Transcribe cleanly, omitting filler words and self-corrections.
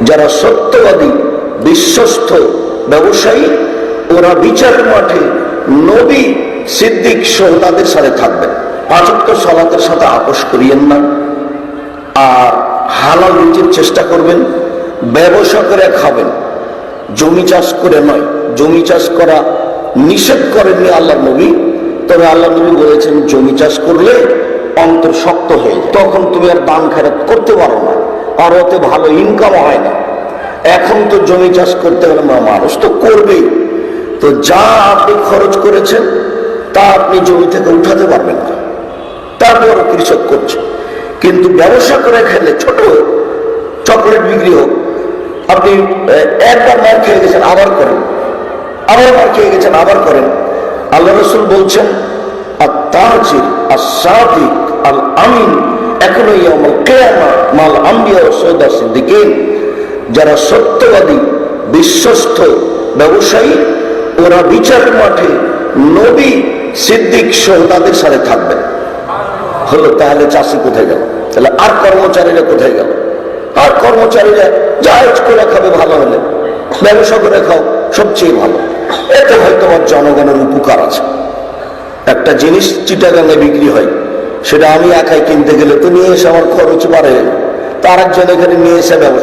যারা সত্যবাদী বিশ্বস্ত ব্যবসায়ী ওরা বিচারের মাঠে নবী সিদ্দিক সহ তাদের সাথে থাকবেন। 5 ওয়াক্ত সালাতের সাথে আপোষ করিয়েন না, আর হালাল রুজির চেষ্টা করবেন, ব্যবসা করে খাবেন, জমি চাষ করে নয়। জমি চাষ করা নিষেধ করেননি আল্লাহ নবী, তবে আল্লাহ নবী বলেছেন জমি চাষ করলে অন্তর শক্ত হয়ে যায়, তখন তুমি আর দান খেরাত করতে পারো না, আর ওতে ভালো ইনকাম হয় না। এখন তো জমি চাষ করতে গেলে মানুষ তো করবেই, তো যা আপনি খরচ করেছেন তা আপনি জমি থেকে উঠাতে পারবেন না, তারপর কৃষক করছে। কিন্তু ব্যবসা করে খেলে, ছোট চকলেট বিক্রি হোক, আপনি একবার মার খেয়ে গেছেন আবার করেন, আবার মার খেয়ে গেছেন আবার করেন। আল্লাহ রসুল বলছেন আত-তাজির আস-সাদিক আল-আমিন এখনো ইয়াউমুল কিয়ামা মাল আম্বিয়া ওয়া সুহাদা সিদ্দিকিন, যারা সত্যবাদী বিশ্বস্ত ব্যবসায়ী ওরা বিচারের মাঠে নবী সিদ্দিক সহ তাদের সাথে থাকবেন। হলো, তাহলে চাষি কোথায় গেল? তাহলে আর কর্মচারীরা কোথায় গেল? আর কর্মচারীরা জায়েজ করে খাবে, ভালো হলে ব্যবসা করে খাও, সবচেয়ে ভালো। এতে হয়তো আমার জনগণের উপকার আছে। একটা জিনিস চিটাগাঙে বিক্রি হয়, সেটা আমি একাই কিনতে গেলে তো নিয়ে এসে আমার খরচ বাড়ে, তার একজন এখানে নিয়ে এসে ব্যবসা